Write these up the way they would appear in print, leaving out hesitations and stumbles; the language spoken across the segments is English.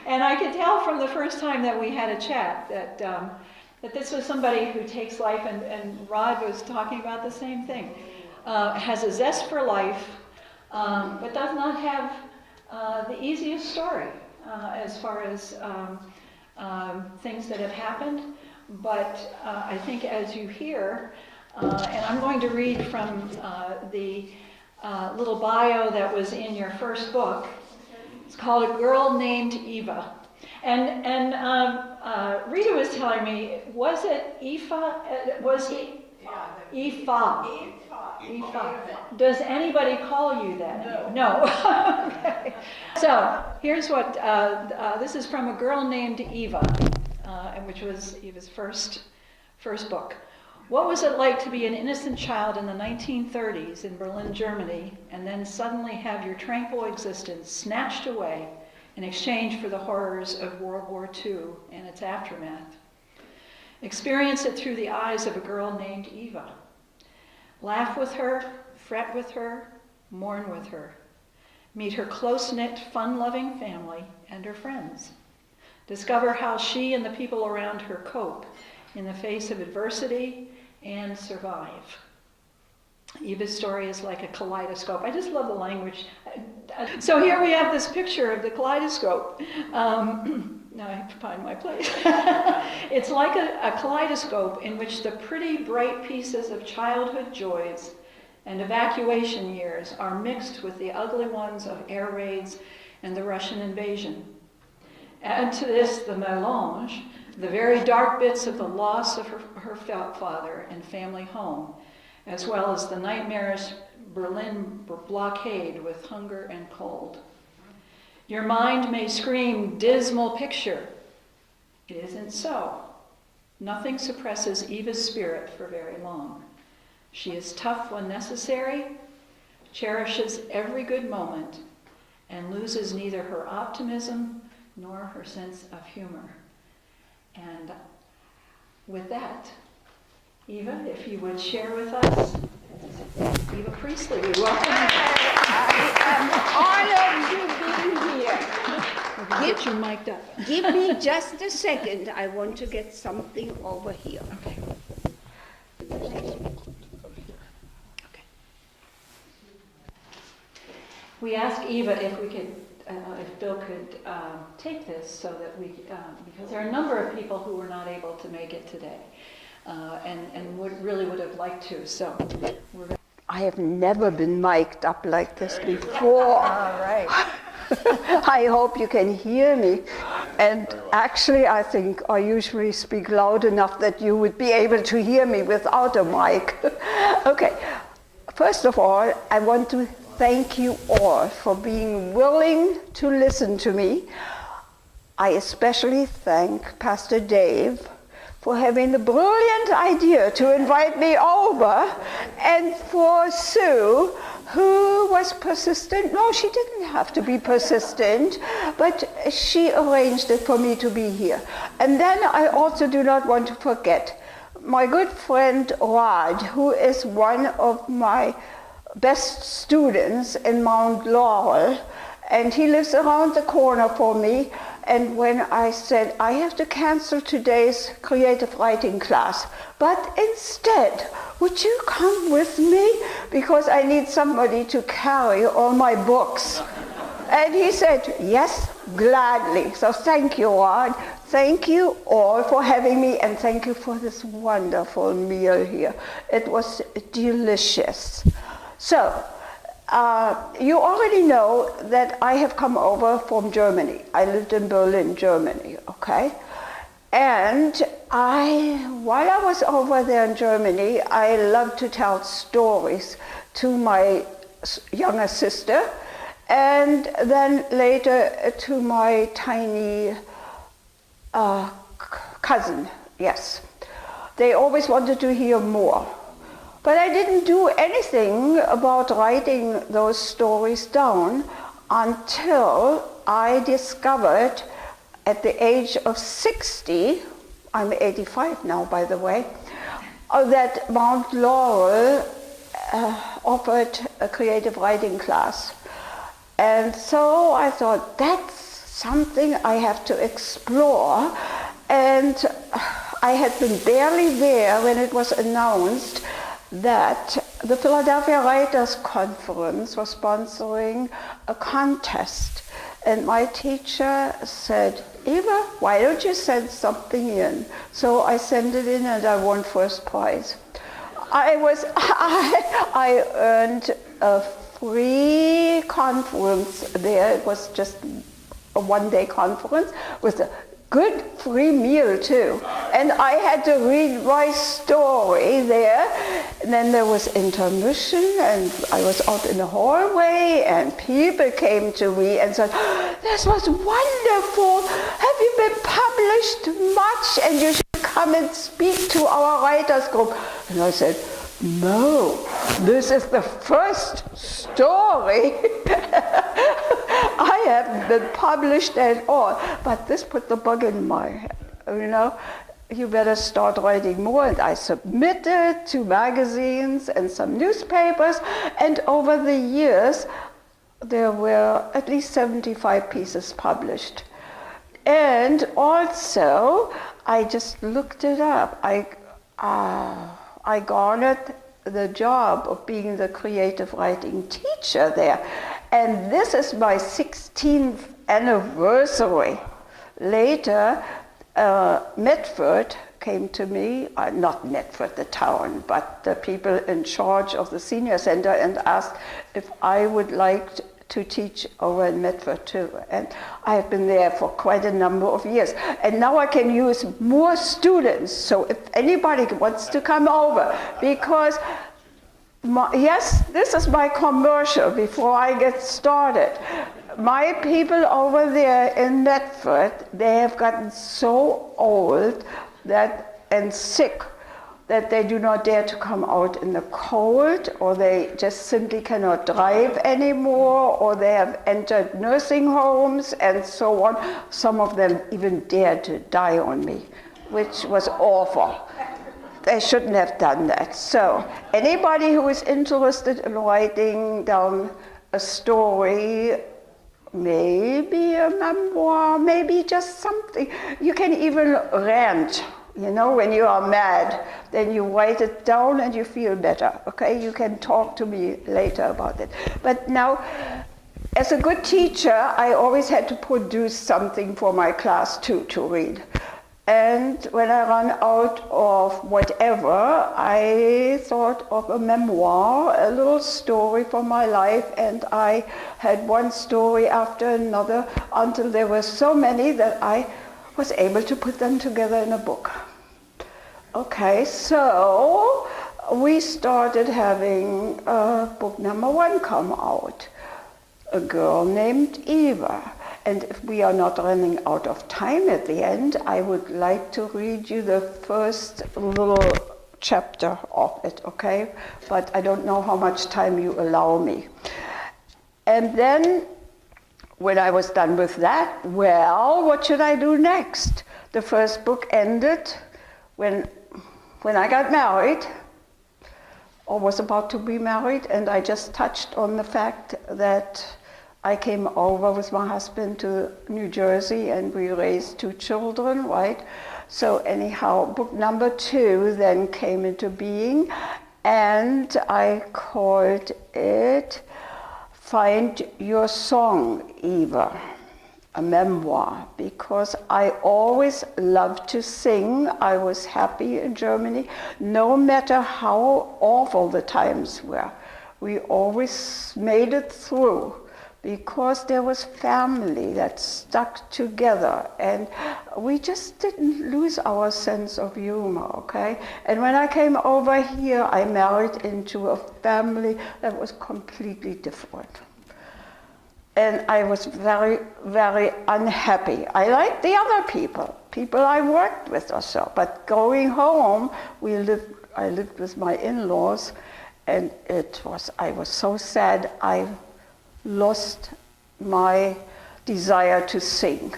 And I could tell from the first time that we had a chat that this was somebody who takes life, and Rod was talking about the same thing, has a zest for life, but does not have the easiest story as far as things that have happened. But I think as you hear, and I'm going to read from the little bio that was in your first book. It's called A Girl Named Eva. And Rita was telling me, was it Eva? Was it Eva? Eva. Does anybody call you that? No. Okay. So here's what, this is from A Girl Named Eva, which was Eva's first book. What was it like to be an innocent child in the 1930s in Berlin, Germany, and then suddenly have your tranquil existence snatched away in exchange for the horrors of World War II and its aftermath? Experience it through the eyes of a girl named Eva. Laugh with her, fret with her, mourn with her. Meet her close-knit, fun-loving family and her friends. Discover how she and the people around her cope in the face of adversity and survive. Eva's story is like a kaleidoscope. I just love the language. So here we have this picture of the kaleidoscope. Now I have to find my place. It's like a kaleidoscope in which the pretty, bright pieces of childhood joys and evacuation years are mixed with the ugly ones of air raids and the Russian invasion. Add to this the mélange, the very dark bits of the loss of her father and family home, as well as the nightmarish Berlin blockade with hunger and cold. Your mind may scream, dismal picture. It isn't so. Nothing suppresses Eva's spirit for very long. She is tough when necessary, cherishes every good moment, and loses neither her optimism nor her sense of humor. And with that, Eva, if you would share with us, Eva Priestley, we welcome you. I am honored to be here. Get your mic'd up. Give me just a second. I want to get something over here. Okay. We asked Eva if we could, if Bill could take this so that we, because there are a number of people who were not able to make it today, and really would have liked to. So I have never been mic'd up like this before. All right. I hope you can hear me. And actually, I think I usually speak loud enough that you would be able to hear me without a mic. Okay. First of all, I want to thank you all for being willing to listen to me. I especially thank Pastor Dave for having the brilliant idea to invite me over, and for Sue, who was persistent. No, she didn't have to be persistent, but she arranged it for me to be here. And then I also do not want to forget my good friend Rod, who is one of my best students in Mount Laurel, and he lives around the corner for me. And when I said, I have to cancel today's creative writing class, but instead, would you come with me? Because I need somebody to carry all my books. And he said, yes, gladly. So thank you, Rod. Thank you all for having me, and thank you for this wonderful meal here. It was delicious. So, you already know that I have come over from Germany. I lived in Berlin, Germany, okay? And while I was over there in Germany, I loved to tell stories to my younger sister, and then later to my tiny cousin, yes. They always wanted to hear more. But I didn't do anything about writing those stories down until I discovered at the age of 60, I'm 85 now, by the way, that Mount Laurel offered a creative writing class. And so I thought, that's something I have to explore. And I had been barely there when it was announced that the Philadelphia Writers Conference was sponsoring a contest. And my teacher said, Eva, why don't you send something in? So I sent it in and I won first prize. I earned a free conference there. It was just a one-day conference with a good free meal too. And I had to read my story there. And then there was intermission and I was out in the hallway and people came to me and said, this was wonderful. Have you been published much? And you should come and speak to our writers group. And I said, no, this is the first story. I haven't been published at all. But this put the bug in my head, you better start writing more. And I submitted to magazines and some newspapers. And over the years, there were at least 75 pieces published. And also, I just looked it up. I garnered the job of being the creative writing teacher there. And this is my 16th anniversary. Later, Medford came to me, not Medford the town, but the people in charge of the senior center, and asked if I would like to teach over in Medford too. And I have been there for quite a number of years. And now I can use more students. So if anybody wants to come over, because yes, this is my commercial before I get started. My people over there in Medford, they have gotten so old and sick that they do not dare to come out in the cold, or they just simply cannot drive anymore, or they have entered nursing homes and so on. Some of them even dared to die on me, which was awful. They shouldn't have done that. So anybody who is interested in writing down a story, maybe a memoir, maybe just something, you can even rant. When you are mad, then you write it down and you feel better, okay? You can talk to me later about it. But now, as a good teacher, I always had to produce something for my class too, to read. And when I ran out of whatever, I thought of a memoir, a little story from my life, and I had one story after another until there were so many that I was able to put them together in a book. Okay, so we started having book number 1 come out, A Girl Named Eva. And if we are not running out of time at the end, I would like to read you the first little chapter of it, okay? But I don't know how much time you allow me. And then, when I was done with that, well, what should I do next? The first book ended when I got married, or was about to be married, and I just touched on the fact that I came over with my husband to New Jersey and we raised 2 children, right? So anyhow, book number 2 then came into being, and I called it Find Your Song, Eva, a memoir, because I always loved to sing. I was happy in Germany, no matter how awful the times were. We always made it through, because there was family that stuck together, and we just didn't lose our sense of humor, okay? And when I came over here, I married into a family that was completely different. And I was very, very unhappy. I liked the other people I worked with or so, but going home, I lived with my in-laws, and I was so sad. I lost my desire to sing.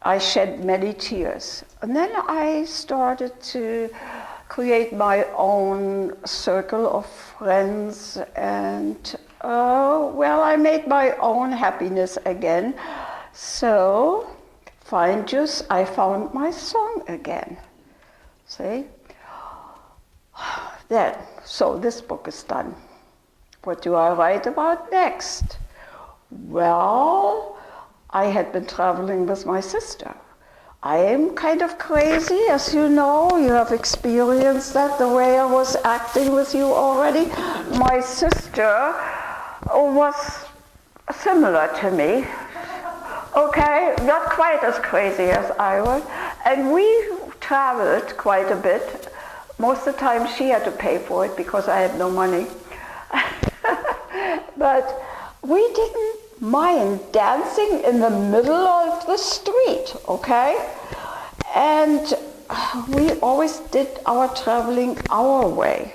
I shed many tears. And then I started to create my own circle of friends, and well, I made my own happiness again. So, I found my song again. See? Then, so this book is done. What do I write about next? Well, I had been traveling with my sister. I am kind of crazy, as you know. You have experienced that the way I was acting with you already. My sister was similar to me. Okay, not quite as crazy as I was. And we traveled quite a bit. Most of the time she had to pay for it because I had no money. But we didn't mind dancing in the middle of the street, okay? And we always did our traveling our way.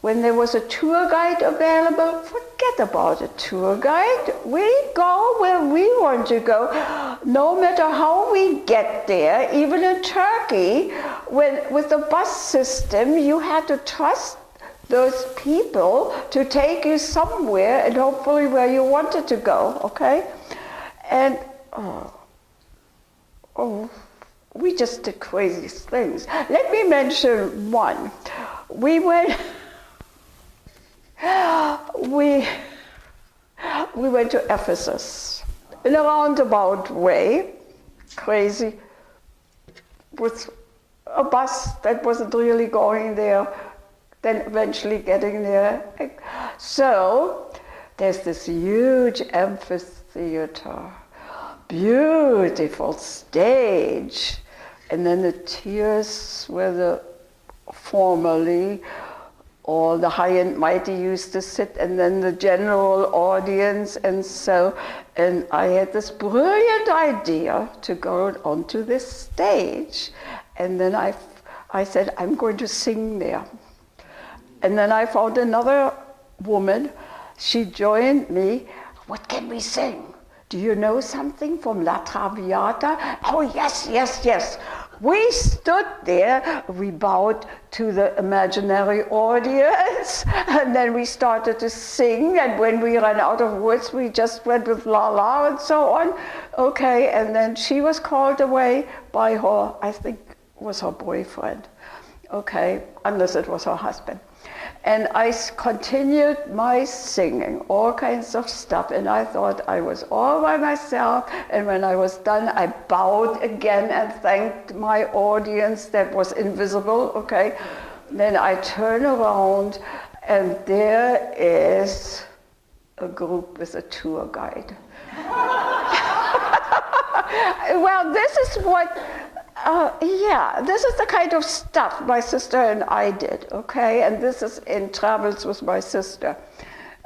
When there was a tour guide available, forget about a tour guide. We go where we want to go, no matter how we get there. Even in Turkey, with the bus system, you had to trust those people to take you somewhere and hopefully where you wanted to go, okay? And we just did crazy things. Let me mention one. We went to Ephesus in a roundabout way, crazy, with a bus that wasn't really going there, then eventually getting there. So there's this huge amphitheater, beautiful stage, and then the tiers where the formerly all the high and mighty used to sit, and then the general audience, and I had this brilliant idea to go onto this stage, and then I said, I'm going to sing there. And then I found another woman. She joined me. What can we sing? Do you know something from La Traviata? Oh, yes, yes, yes. We stood there. We bowed to the imaginary audience. And then we started to sing. And when we ran out of words, we just went with la la and so on. Okay, and then she was called away by her, I think it was her boyfriend. Okay, unless it was her husband. And I continued my singing, all kinds of stuff, and I thought I was all by myself, and when I was done, I bowed again and thanked my audience that was invisible, okay? Then I turn around, and there is a group with a tour guide. Well, this is what... this is the kind of stuff my sister and I did, okay? And this is in travels with my sister.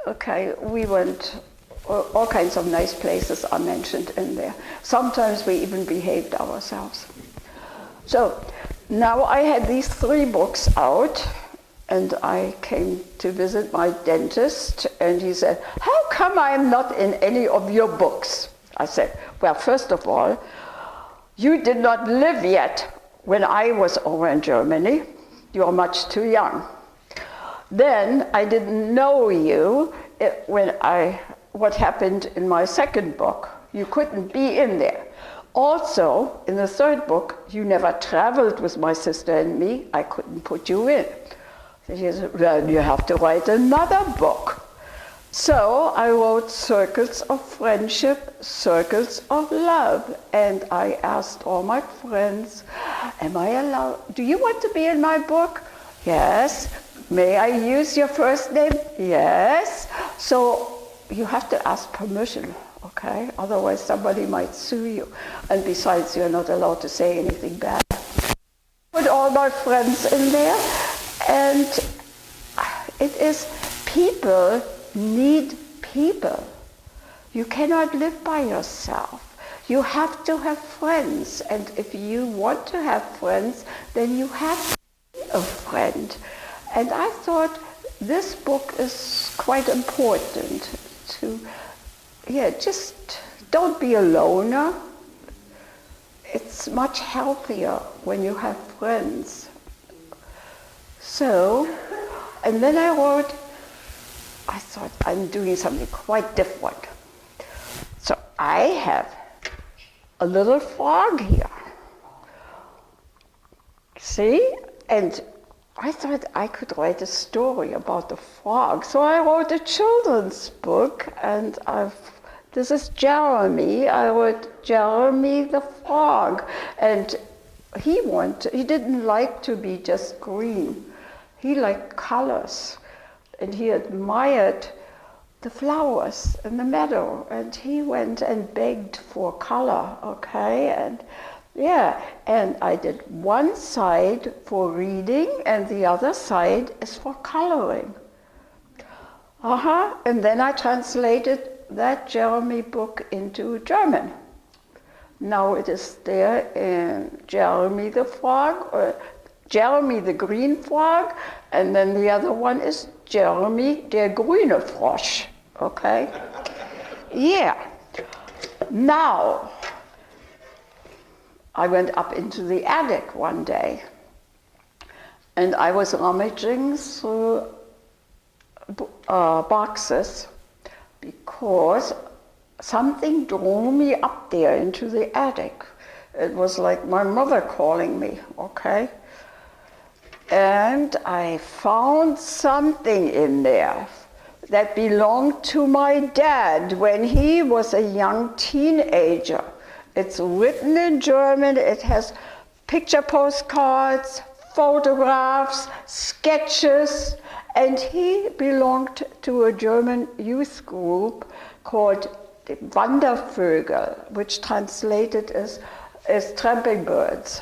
Okay, we went, all kinds of nice places are mentioned in there. Sometimes we even behaved ourselves. So, now I had these 3 books out, and I came to visit my dentist, and he said, how come I'm not in any of your books? I said, well, first of all, you did not live yet when I was over in Germany. You are much too young. Then I didn't know you what happened in my second book. You couldn't be in there. Also, in the 3rd book, you never traveled with my sister and me. I couldn't put you in. So he said, well, you have to write another book. So I wrote Circles of Friendship, Circles of Love, and I asked all my friends, am I allowed, do you want to be in my book? Yes. May I use your first name? Yes. So you have to ask permission, okay? Otherwise somebody might sue you. And besides, you're not allowed to say anything bad. Put all my friends in there, and it is people need people. You cannot live by yourself. You have to have friends, and if you want to have friends, then you have to be a friend. And I thought this book is quite important to, just don't be a loner. It's much healthier when you have friends. So, and then I wrote I thought I'm doing something quite different. So I have a little frog here. See? And I thought I could write a story about the frog. So I wrote a children's book, and this is Jeremy. I wrote Jeremy the frog. And he didn't like to be just green. He liked colors. And he admired the flowers in the meadow. And he went and begged for color, okay? And yeah, and I did one side for reading and the other side is for coloring. And then I translated that Jeremy book into German. Now it is there in Jeremy the frog, or Jeremy the green frog, and then the other one is Jeremy der grüne Frosch, okay? Yeah. Now, I went up into the attic one day, and I was rummaging through boxes because something drew me up there into the attic. It was like my mother calling me, okay? And I found something in there that belonged to my dad when he was a young teenager. It's written in German, it has picture postcards, photographs, sketches, and he belonged to a German youth group called the Wandervögel, which translated as tramping birds.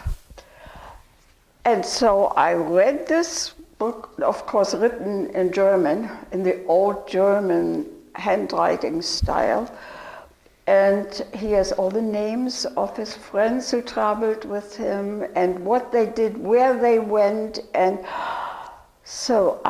And so I read this book, of course written in German, in the old German handwriting style. And he has all the names of his friends who traveled with him and what they did, where they went. And so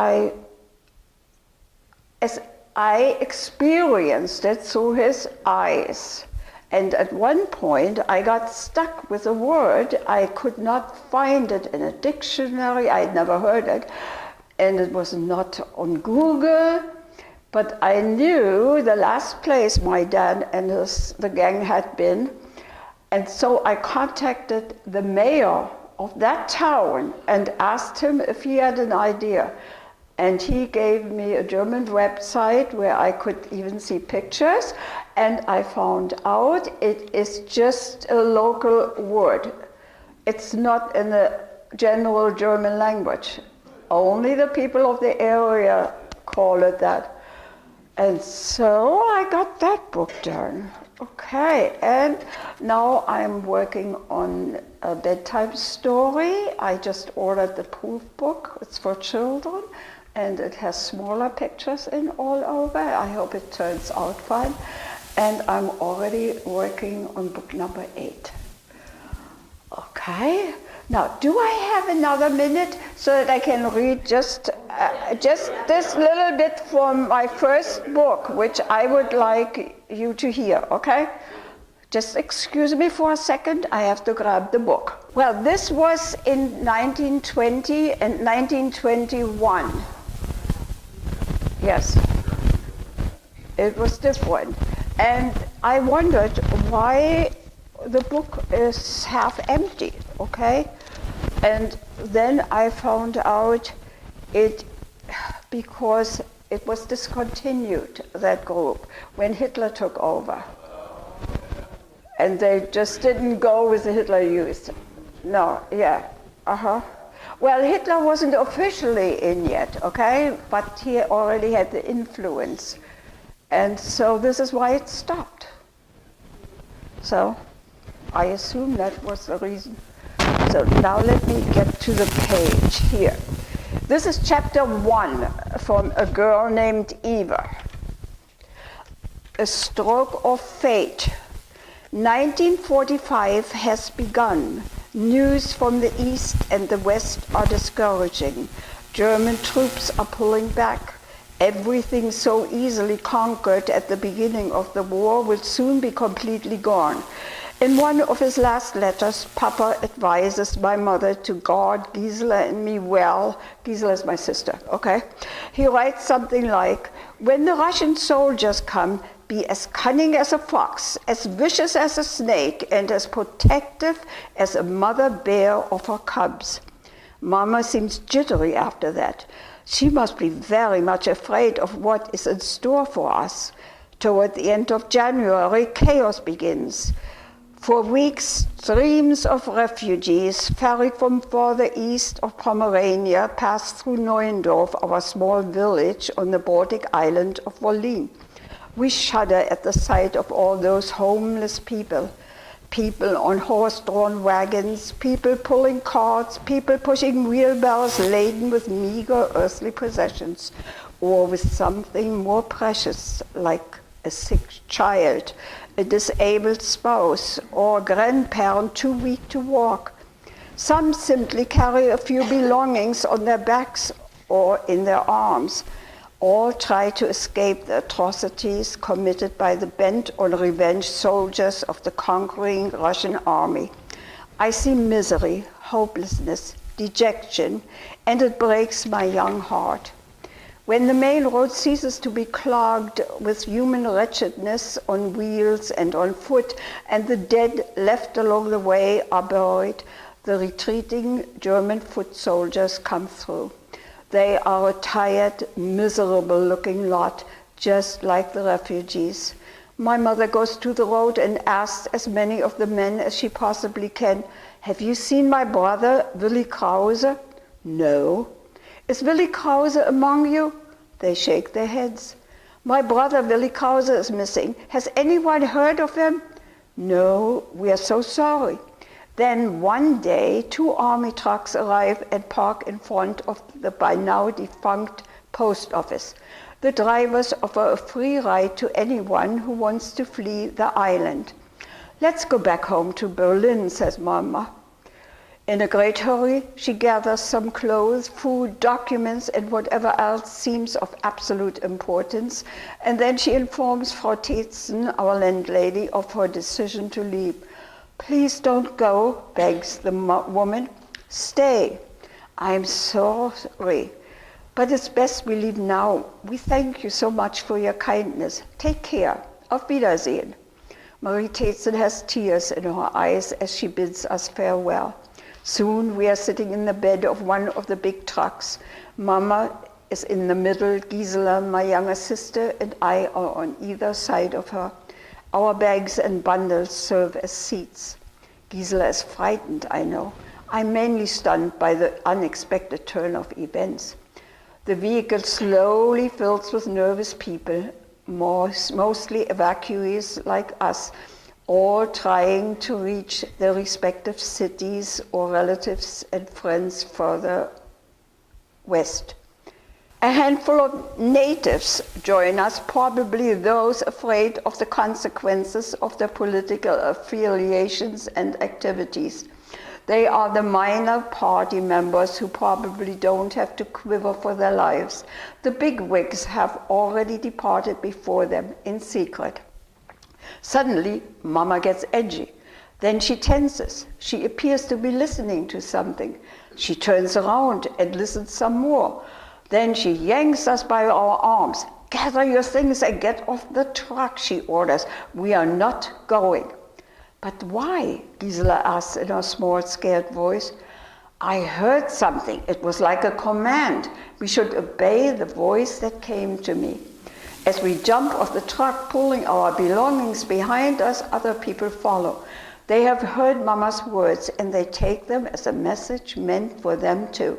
as I experienced it through his eyes. And at one point, I got stuck with a word. I could not find it in a dictionary. I had never heard it. And it was not on Google. But I knew the last place my dad and the gang had been. And so I contacted the mayor of that town and asked him if he had an idea. And he gave me a German website where I could even see pictures. And I found out it is just a local word. It's not in the general German language. Only the people of the area call it that. And so I got that book done. Okay, and now I'm working on a bedtime story. I just ordered the proof book. It's for children, and it has smaller pictures in all over. I hope it turns out fine. And I'm already working on book number 8. Okay. Now, do I have another minute so that I can read just this little bit from my first book, which I would like you to hear, okay? Just excuse me for a second, I have to grab the book. Well, this was in 1920 and 1921. Yes, it was different. And I wondered why the book is half empty, okay? And then I found out it because it was discontinued, that group, when Hitler took over. And they just didn't go with the Hitler Youth. No, yeah, Well, Hitler wasn't officially in yet, okay? But he already had the influence. And so this is why it stopped. So I assume that was the reason. So now let me get to the page here. This is chapter 1 from A Girl Named Eva. A stroke of fate. 1945 has begun. News from the east and the west are discouraging. German troops are pulling back. Everything so easily conquered at the beginning of the war will soon be completely gone. In one of his last letters, Papa advises my mother to guard Gisela and me well. Gisela is my sister, okay? He writes something like, when the Russian soldiers come, be as cunning as a fox, as vicious as a snake, and as protective as a mother bear of her cubs. Mama seems jittery after that. She must be very much afraid of what is in store for us. Toward the end of January, chaos begins. For weeks, streams of refugees ferried from further east of Pomerania pass through Neuendorf, our small village on the Baltic island of Wollin. We shudder at the sight of all those homeless people. People on horse-drawn wagons, people pulling carts, people pushing wheelbarrows laden with meager earthly possessions, or with something more precious like a sick child, a disabled spouse, or a grandparent too weak to walk. Some simply carry a few belongings on their backs or in their arms. All try to escape the atrocities committed by the bent on revenge soldiers of the conquering Russian army. I see misery, hopelessness, dejection, and it breaks my young heart. When the main road ceases to be clogged with human wretchedness on wheels and on foot, and the dead left along the way are buried, the retreating German foot soldiers come through. They are a tired, miserable-looking lot, just like the refugees. My mother goes to the road and asks as many of the men as she possibly can, have you seen my brother, Willy Krause? No. Is Willy Krause among you? They shake their heads. My brother, Willy Krause, is missing. Has anyone heard of him? No, we are so sorry. Then one day, 2 army trucks arrive and park in front of the by now defunct post office. The drivers offer a free ride to anyone who wants to flee the island. Let's go back home to Berlin, says Mama. In a great hurry, she gathers some clothes, food, documents, and whatever else seems of absolute importance, and then she informs Frau Tetzen, our landlady, of her decision to leave. Please don't go, begs the woman. Stay. I'm sorry, but it's best we leave now. We thank you so much for your kindness. Take care. Auf Wiedersehen. Marie Tetzen has tears in her eyes as she bids us farewell. Soon we are sitting in the bed of one of the big trucks. Mama is in the middle, Gisela, my younger sister, and I are on either side of her. Our bags and bundles serve as seats. Gisela is frightened, I know. I'm mainly stunned by the unexpected turn of events. The vehicle slowly fills with nervous people, mostly evacuees like us, all trying to reach their respective cities or relatives and friends further west. A handful of natives join us, probably those afraid of the consequences of their political affiliations and activities. They are the minor party members who probably don't have to quiver for their lives. The bigwigs have already departed before them in secret. Suddenly, Mama gets edgy. Then she tenses. She appears to be listening to something. She turns around and listens some more. Then she yanks us by our arms. Gather your things and get off the truck, she orders. We are not going. But why? Gisela asks in her small, scared voice. I heard something. It was like a command. We should obey the voice that came to me. As we jump off the truck, pulling our belongings behind us, other people follow. They have heard Mama's words, and they take them as a message meant for them too.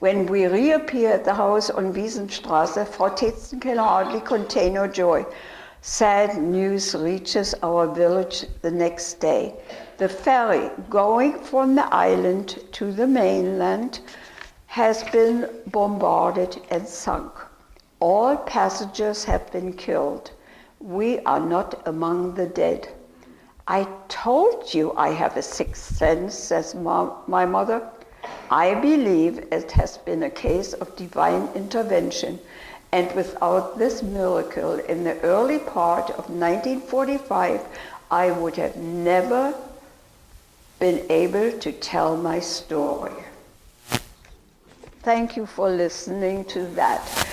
When we reappear at the house on Wiesenstraße, Frau Tetzen can hardly contain her joy. Sad news reaches our village the next day. The ferry going from the island to the mainland has been bombarded and sunk. All passengers have been killed. We are not among the dead. I told you I have a sixth sense, says my mother. I believe it has been a case of divine intervention, and without this miracle in the early part of 1945, I would have never been able to tell my story. Thank you for listening to that.